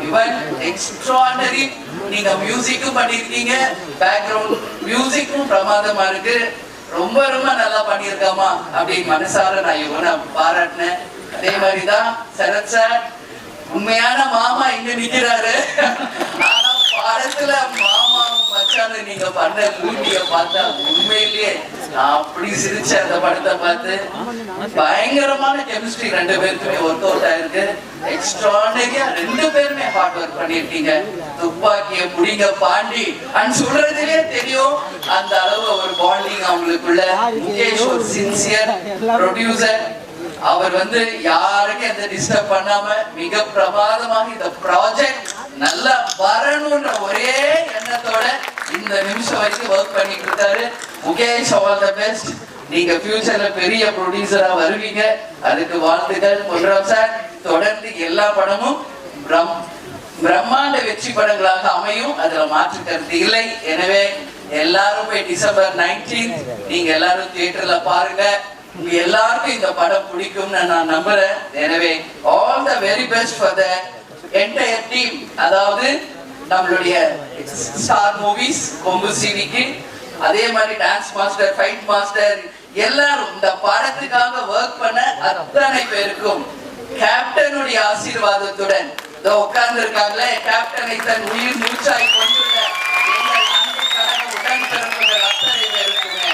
இவன் எக்ஸ்ட்ராடனரி. நீங்க மியூசிக்கும் பண்ணிருக்கீங்க, பேக்ரவுண்ட் மியூசிக்கும் பிரமாதமா இருக்கு. ரொம்ப ரொம்ப நல்லா பண்ணியிருக்காமா அப்படின்னு மனசார நான் இவனை பாராட்டினேன். அதே மாதிரிதான் சரத் சார், உண்மையான மாமா இங்க நிக்கிறாரு. ஆனா படத்துல மாமாவும் மச்சான நீங்க பண்ண லூட்டிய பார்த்தா உண்மையிலேயே நான் அப்படி சிரிச்ச அந்த படத்தை பார்த்து பயங்கரமான கெமிஸ்ட்ரி ரெண்டு பேருக்குமே ஒர்க் அவுட் ஆயிருக்கு. எக்ஸ்ட்ராடனரியா ரெண்டு பேருமே ஹார்ட் ஒர்க் பண்ணிருக்கீங்க. துப்பாக்கிய புடிங்க பாண்டி அண்ட் சொல்றதுலயே தெரியும் அந்த அளவு ஒரு பாண்டிங் அவங்களுக்குள்ள. முகேஷ் ஒரு சின்சியர் ப்ரொடியூசர். அவர் யாருக்கும் எந்த டிஸ்டர்ப் பண்ணாம மிக பிரமாதமாக இந்த ப்ராஜெக்ட் நல்லா வரணும்ன்ற ஒரே எண்ணத்தோட இந்த நிமிஷம் வரைக்கும் ஒர்க் பண்ணிட்டு இருக்காரு. Mukesh, all the best. நீங்க ஃபியூச்சர்ல பெரிய ப்ரொடியூசரா வருவீங்க, அதுக்கு வாழ்த்துக்கள். பொன்ராம் சார், தொடர்ந்து எல்லா படமும் பிரம்மாண்ட வெற்றி படங்களாக அமையும், அதுல மாற்று கருத்து இல்லை. எனவே எல்லாரும் போய் டிசம்பர் 19 நீங்க எல்லாரும் தியேட்டர்ல பாருங்க. உங்க எல்லாருக்கும் இந்த படம் பிடிக்கும்னு நான் நம்புறேன். எனவே all the very best for the entire team. அதாவது நம்மளுடைய ஸ்டார் மூவிஸ் கொம்பு சிவிக்கு, அதே மாதிரி டான்ஸ் மாஸ்டர், ஃபைட் மாஸ்டர், எல்லாரும் இந்த படத்துக்காக ஒர்க் பண்ண அத்தனை பேருக்கும் கேப்டனுடைய ஆசீர்வாதத்துடன் உட்கார்ந்து இருக்காங்களே, கேப்டனை தன் உயிர் மூச்சாய் கொண்டுள்ள எங்கள் அன்பு கழக உடன்பிறப்புகள் அத்தனை பேருக்குமே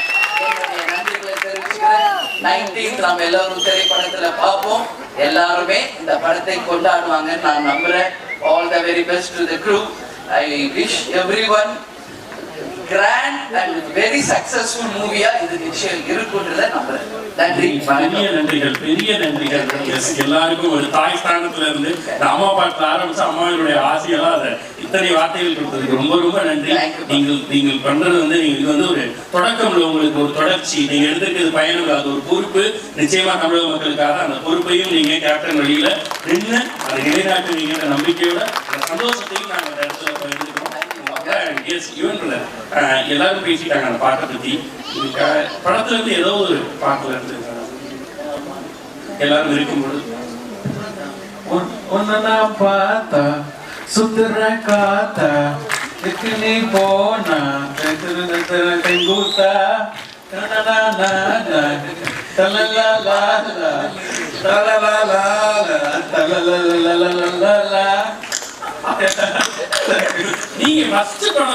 என்னுடைய நன்றிகளை தெரிவிச்சுக்கிறேன். 19 நாம் எல்லாரும் திரைப்படத்துல பார்ப்போம். எல்லாருமே இந்த படத்தை கொண்டாடுவாங்கன்னு நான் நம்புறேன். All the very best to the crew. I wish everyone grand and very successful movie இது நிச்சயம் இருக்குன்றதை நம்புறேன். நன்றி, பெரிய நன்றிகள், பெரிய நன்றிகள். எல்லாருக்கும் ஒரு தாய் ஸ்தானத்துல இருந்து அம்மா பாட்டுல ஆரம்பிச்சு அம்மாவினுடைய ஆசையெல்லாம் அதை இத்தனை வார்த்தைகள் கொடுத்ததுக்கு ரொம்ப ரொம்ப நன்றி. நீங்கள் பண்றது இது ஒரு தொடக்கம், உங்களுக்கு ஒரு தொடர்ச்சி. நீங்க எடுத்துக்கிறது பயணம், அது ஒரு பொறுப்பு. நிச்சயமா தமிழக மக்களுக்காக அந்த பொறுப்பையும் நீங்க கேப்டன் வழியில நின்று அதை நிலைநாட்டுவீங்கிற நம்பிக்கையோட சந்தோஷத்தையும் நாங்கள் அந்த இடத்துல எடுத்துக்கிறோம். எல்லாரும் பேசிட்டாங்க அந்த பாட்டை பத்தி. படத்துல இருந்து ஏதோ ஒரு பாட்டுல இருந்து எல்லாரும் இருக்கும்போது ஒன்னா பார்த்தா சுத்துற காத்தா நீ போனா தெங்கூத்தா நீங்க ஃபர்ஸ்ட் படம்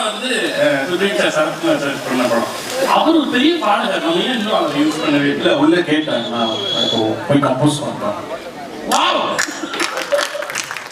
சரத்குமார் சார் பண்ண படம். அவர் ஒரு பெரிய பாடகர், நம்ம ஏன் இன்னும் அதை யூஸ் பண்ணவே இல்லை. உள்ள கேட்டாங்க, நான் போய் கம்போஸ் பண்றேன்.